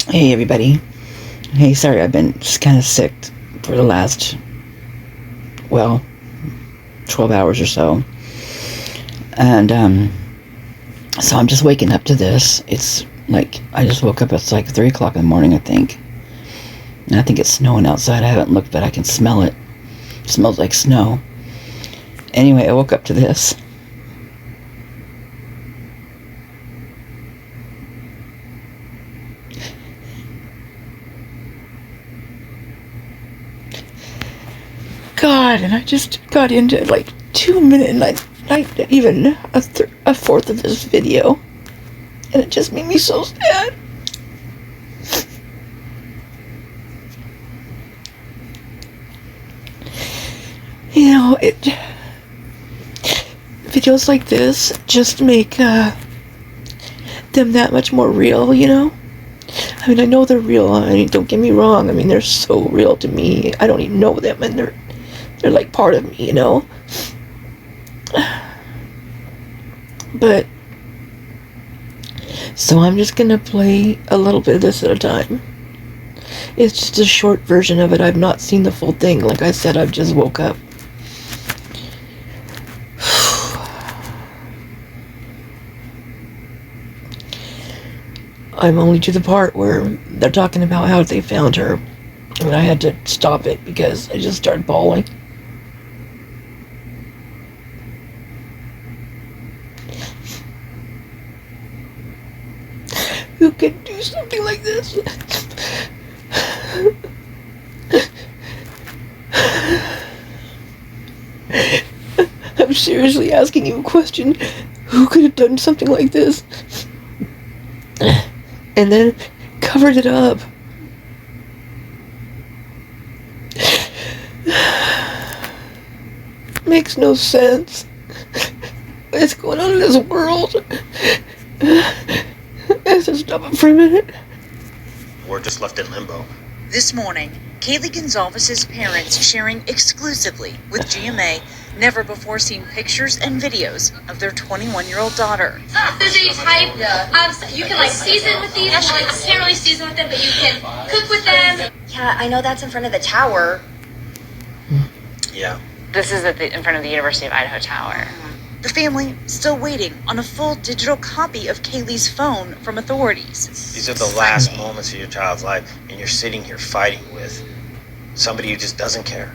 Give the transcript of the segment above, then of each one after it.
Hey everybody. Hey, sorry, I've been just kind of sick for the last, well, 12 hours or so. And so I'm just waking up to this. It's like, I just woke up, it's like 3 o'clock in the morning, I think. And I think it's snowing outside. I haven't looked, but I can smell it. It smells like snow. Anyway, I woke up to this. God, and I just got into like 2 minutes, not even a fourth of this video, and it just made me so sad. You know, videos like this just make them that much more real, you know? I mean, I know they're real. I mean, don't get me wrong. I mean, they're so real to me. I don't even know them, and they're like part of me, you know? But, so I'm just gonna play a little bit of this at a time. It's just a short version of it. I've not seen the full thing. Like I said, I've just woke up. I'm only to the part where they're talking about how they found her. And I had to stop it because I just started bawling. Who could do something like this? I'm seriously asking you a question. Who could have done something like this? And then covered it up. Makes no sense. What's going on in this world? Let's just stop it for a minute. We're just left in limbo. This morning, Kaylee Goncalves' parents sharing exclusively with GMA never-before-seen pictures and videos of their 21-year-old daughter. There's a type, you can like season with these, actually I can't really season with them, but you can cook with them. Yeah, I know that's in front of the tower. Yeah. This is in front of the University of Idaho Tower. The family still waiting on a full digital copy of Kaylee's phone from authorities. These are the last moments of your child's life, and you're sitting here fighting with somebody who just doesn't care.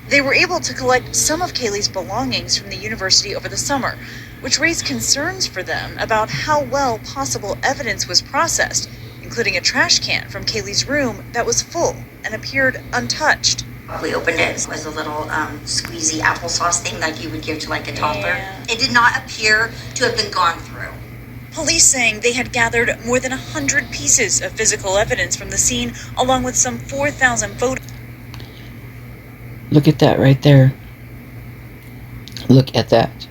They were able to collect some of Kaylee's belongings from the university over the summer, which raised concerns for them about how well possible evidence was processed, including a trash can from Kaylee's room that was full and appeared untouched. We opened it. It was a little squeezy applesauce thing like you would give to like a toddler. Yeah. It did not appear to have been gone through. Police saying they had gathered more than 100 pieces of physical evidence from the scene, along with some 4,000 photos. Look at that right there. Look at that.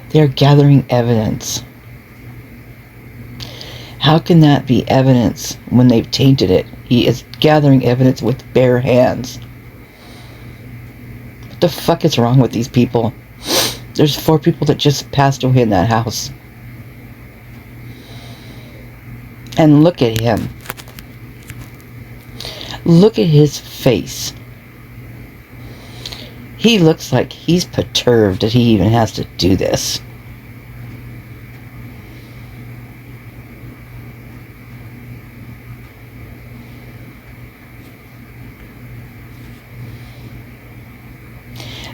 They're gathering evidence. How can that be evidence when they've tainted it? He is gathering evidence with bare hands. What the fuck is wrong with these people? There's 4 people that just passed away in that house. And look at him. Look at his face. He looks like he's perturbed that he even has to do this.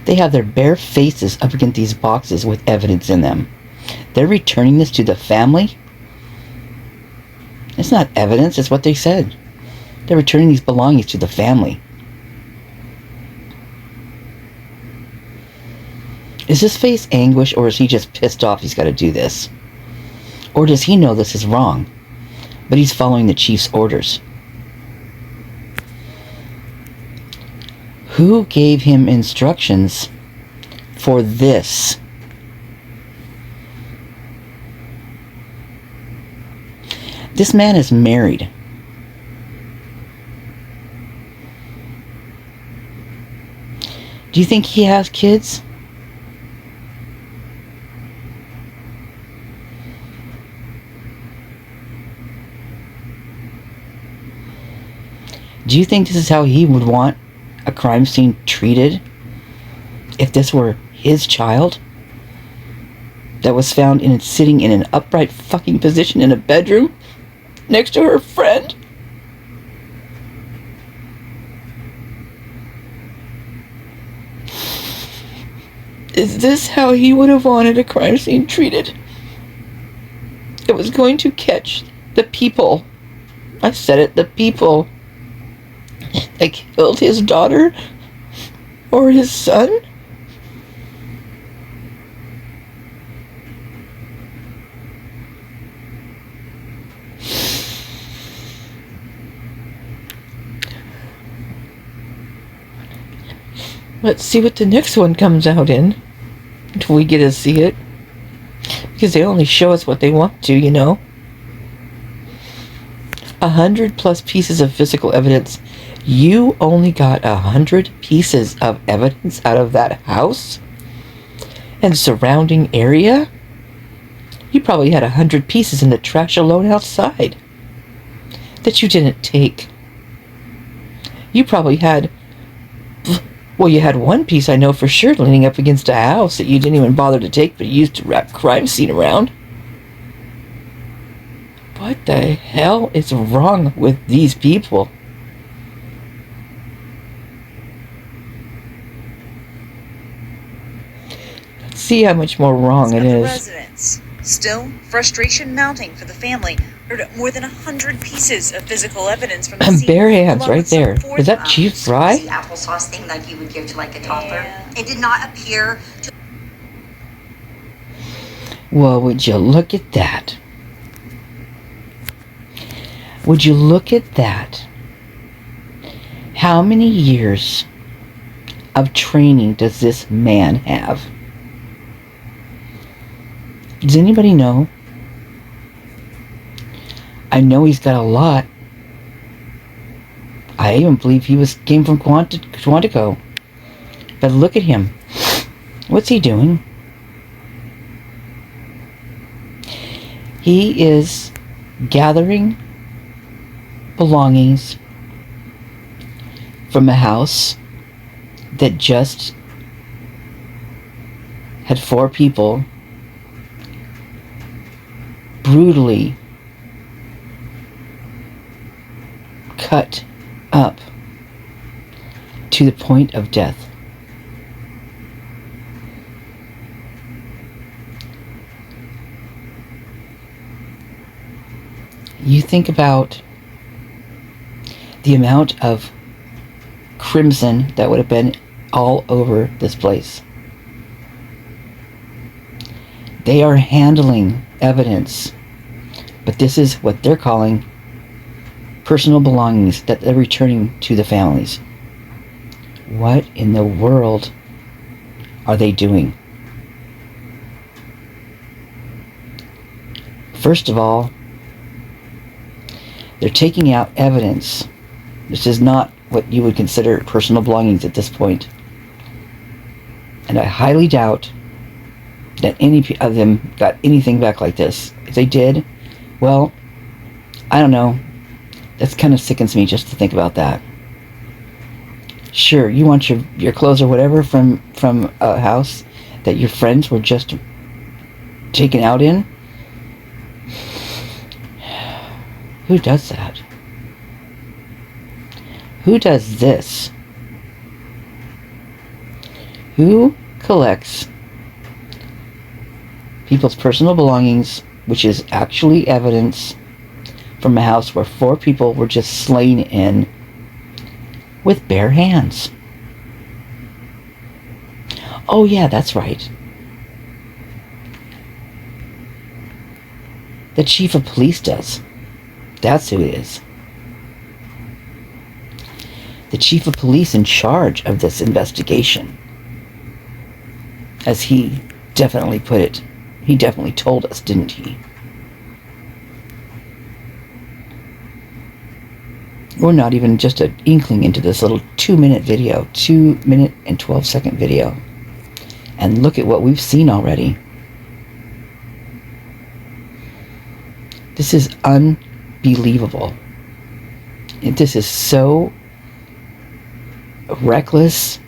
They have their bare faces up against these boxes with evidence in them. They're returning this to the family? It's not evidence, it's what they said. They're returning these belongings to the family. Is his face anguish, or is he just pissed off he's got to do this? Or does he know this is wrong, but he's following the chief's orders? Who gave him instructions for this? This man is married. Do you think he has kids? Do you think this is how he would want a crime scene treated if this were his child that was found sitting in an upright fucking position in a bedroom next to her friend? Is this how he would have wanted a crime scene treated? It was going to catch the people. I said it, the people that killed his daughter or his son? Let's see what the next one comes out in. Until we get to see it. Because they only show us what they want to, 100+ pieces of physical evidence. You only got 100 pieces of evidence out of that house and surrounding area? You probably had 100 pieces in the trash alone outside that you didn't take. You probably had... Well, you had one piece, I know for sure, leaning up against a house that you didn't even bother to take, but you used to wrap crime scene around. What the hell is wrong with these people? Let's see how much more wrong it is. Residents. Still, frustration mounting for the family. Heard more than 100 pieces of physical evidence from the scene. Bare hands right there. Is that Chief Fry? The applesauce thing like you would give to like a toddler. It did not appear to... Well, would you look at that? Would you look at that? How many years of training does this man have? Does anybody know? I know he's got a lot. I even believe he came from Quantico. But look at him. What's he doing? He is gathering belongings from a house that just had 4 people brutally cut up to the point of death. You think about the amount of crimson that would have been all over this place. They are handling evidence, but this is what they're calling personal belongings that they're returning to the families. What in the world are they doing? First of all, they're taking out evidence. This is not what you would consider personal belongings at this point. And I highly doubt that any of them got anything back like this. If they did, well, I don't know. That kind of sickens me just to think about that. Sure, you want your clothes or whatever from a house that your friends were just taken out in? Who does that? Who does this? Who collects people's personal belongings, which is actually evidence from a house where 4 people were just slain in with bare hands? Oh yeah, that's right. The chief of police does. That's who it is. The chief of police in charge of this investigation. As he definitely put it. He definitely told us, didn't he? We're not even just an inkling into this little 2-minute video. 2-minute and 12-second video. And look at what we've seen already. This is unbelievable. This is so reckless,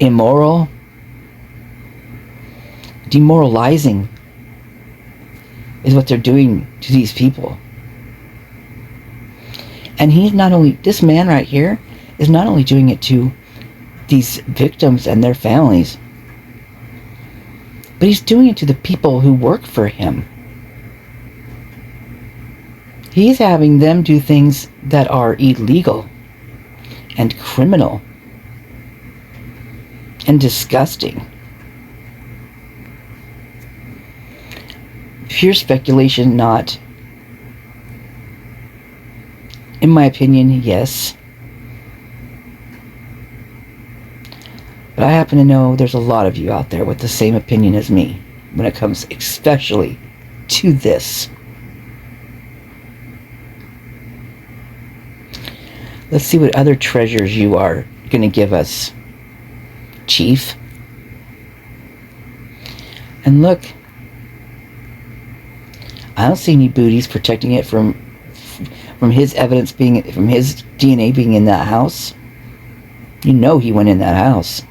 immoral, demoralizing is what they're doing to these people. And this man right here is not only doing it to these victims and their families, but he's doing it to the people who work for him. He's having them do things that are illegal and criminal and disgusting. Pure speculation, not. In my opinion, yes. But I happen to know there's a lot of you out there with the same opinion as me when it comes especially to this. Let's see what other treasures you are going to give us, Chief. And look, I don't see any booties protecting it from his evidence from his DNA being in that house. You know he went in that house.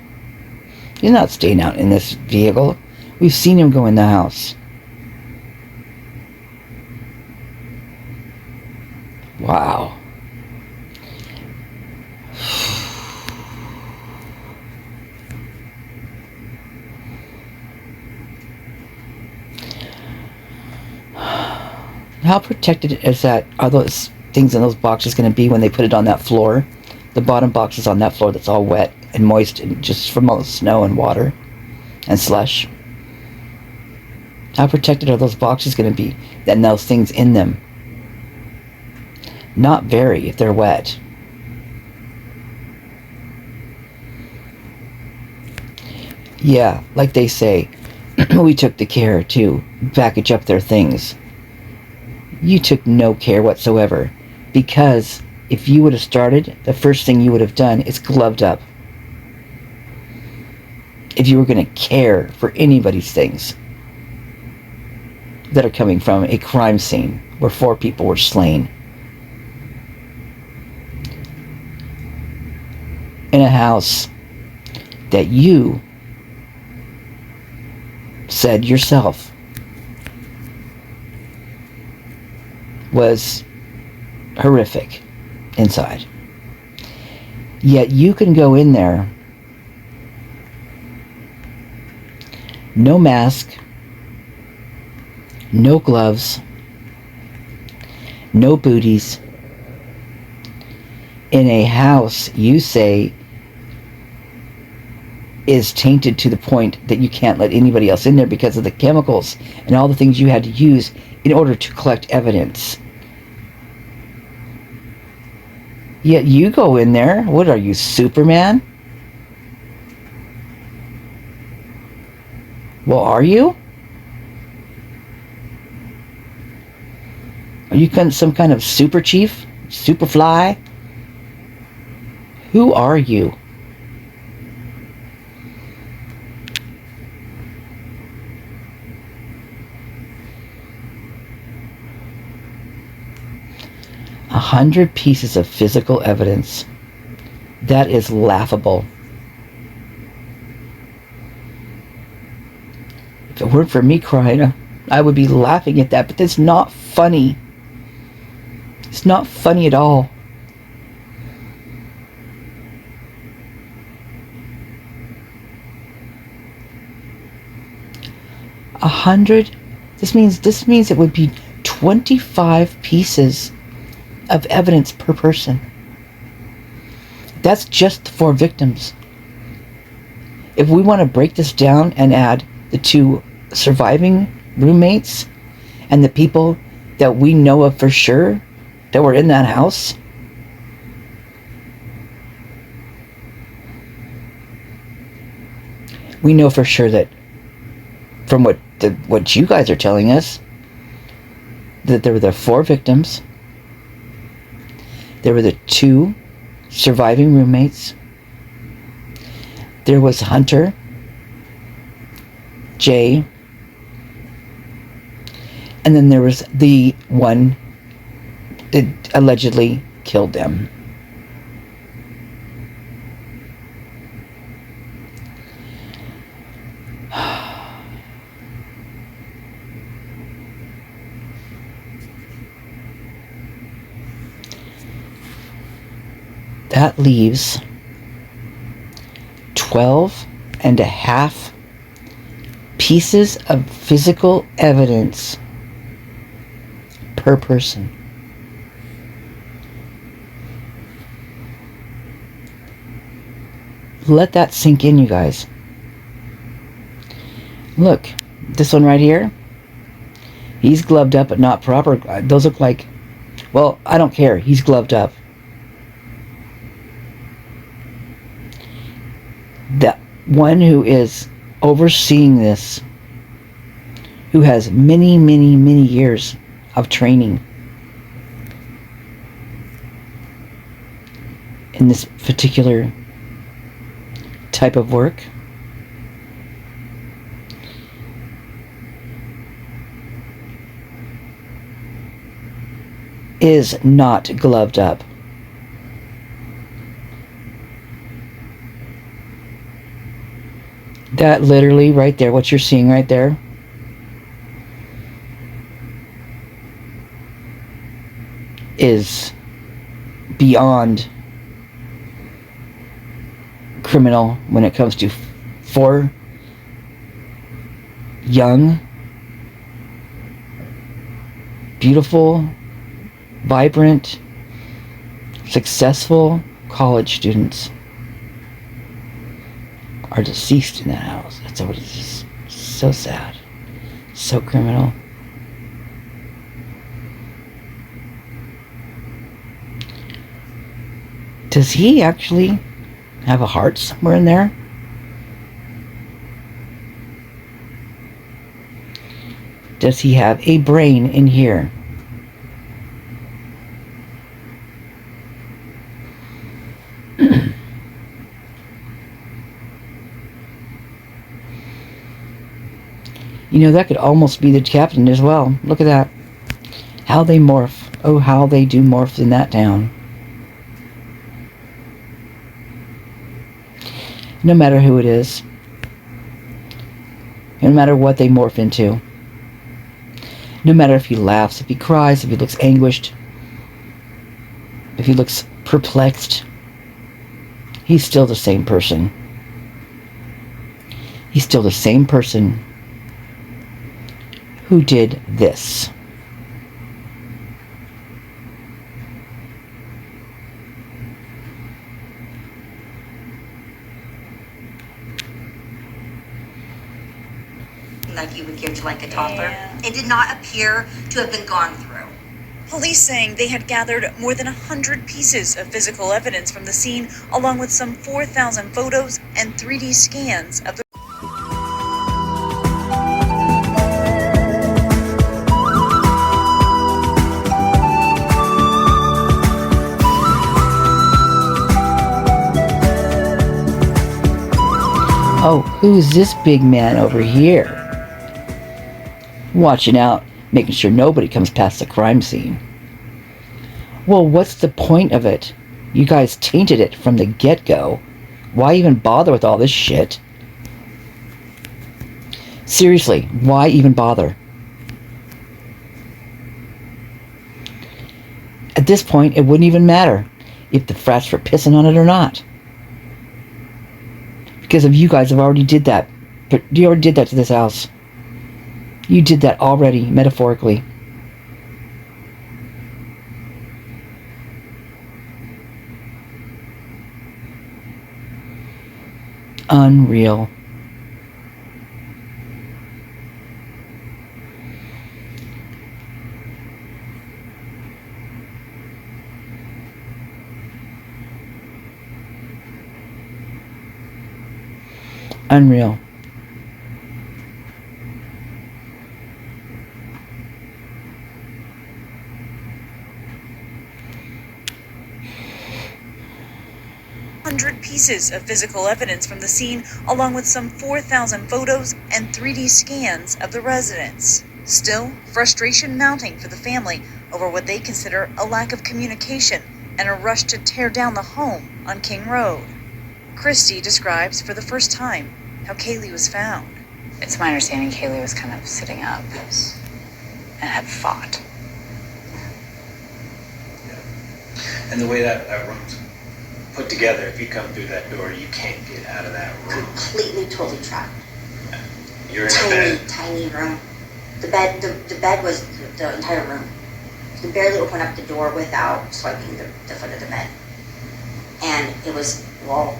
He's not staying out in this vehicle. We've seen him go in the house. Wow. How protected are those things in those boxes going to be when they put it on that floor? The bottom box is on that floor that's all wet and moist and just from all the snow and water and slush. How protected are those boxes going to be and those things in them? Not very if they're wet. Yeah, like they say, we took the care to package up their things. You took no care whatsoever, because if you would have started, the first thing you would have done is gloved up. If you were going to care for anybody's things that are coming from a crime scene where 4 people were slain in a house that you said yourself was horrific inside. Yet you can go in there, no mask, no gloves, no booties, in a house you say is tainted to the point that you can't let anybody else in there because of the chemicals and all the things you had to use in order to collect evidence. Yet you go in there, what are you, Superman? Well, are you? Are you some kind of super chief? Superfly? Who are you? A 100 pieces of physical evidence. That is laughable. If it weren't for me crying, I would be laughing at that, but that's not funny. It's not funny at all. A 100. This means it would be 25 pieces of evidence per person. That's just the 4 victims. If we want to break this down and add the 2 surviving roommates and the people that we know of for sure that were in that house, we know for sure that from what you guys are telling us, that there were the 4 victims. There were the 2 surviving roommates. There was Hunter, Jay, and then there was the one that allegedly killed them. That leaves 12.5 pieces of physical evidence per person. Let that sink in, you guys. Look, this one right here, he's gloved up but not proper. Those look like, well, I don't care. He's gloved up. The one who is overseeing this, who has many, many, many years of training in this particular type of work, is not gloved up. That literally right there, what you're seeing right there, is beyond criminal when it comes to 4 young, beautiful, vibrant, successful college students are deceased in that house. That's what it is. So sad. So criminal. Does he actually have a heart somewhere in there? Does he have a brain in here? You know, that could almost be the captain as well. Look at that. How they morph. Oh, how they do morph in that town. No matter who it is. No matter what they morph into. No matter if he laughs, if he cries, if he looks anguished, if he looks perplexed, he's still the same person. He's still the same person who did this. Like you would give to like a toddler. Yeah. It did not appear to have been gone through. Police saying they had gathered more than 100 pieces of physical evidence from the scene, along with some 4,000 photos and 3D scans of the Oh, who's this big man over here? Watching out, making sure nobody comes past the crime scene. Well, what's the point of it? You guys tainted it from the get-go. Why even bother with all this shit? Seriously, why even bother? At this point, it wouldn't even matter if the frats were pissing on it or not. Because of you guys have already did that. But you already did that to this house. You did that already, metaphorically. Unreal. Unreal. Pieces of physical evidence from the scene, along with some 4,000 photos and 3D scans of the residence. Still, frustration mounting for the family over what they consider a lack of communication and a rush to tear down the home on King Road. Kristi describes for the first time how Kaylee was found. It's my understanding Kaylee was kind of sitting up and had fought. And the way that room's put together. If you come through that door, you can't get out of that room. Completely, totally trapped. You're in a bed. Tiny room. The bed was the entire room. You could barely open up the door without swiping the foot of the bed. And it was wall.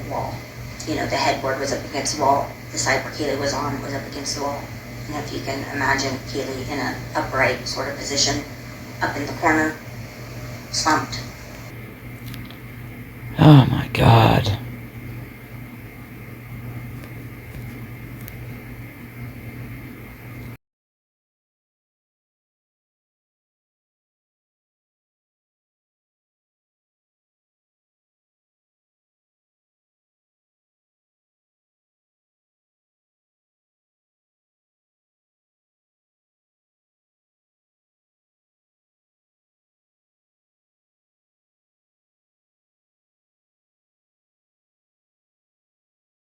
You know, the headboard was up against the wall. The side where Kaylee was on was up against the wall. And if you can imagine Kaylee in an upright sort of position, up in the corner, slumped. Oh my God.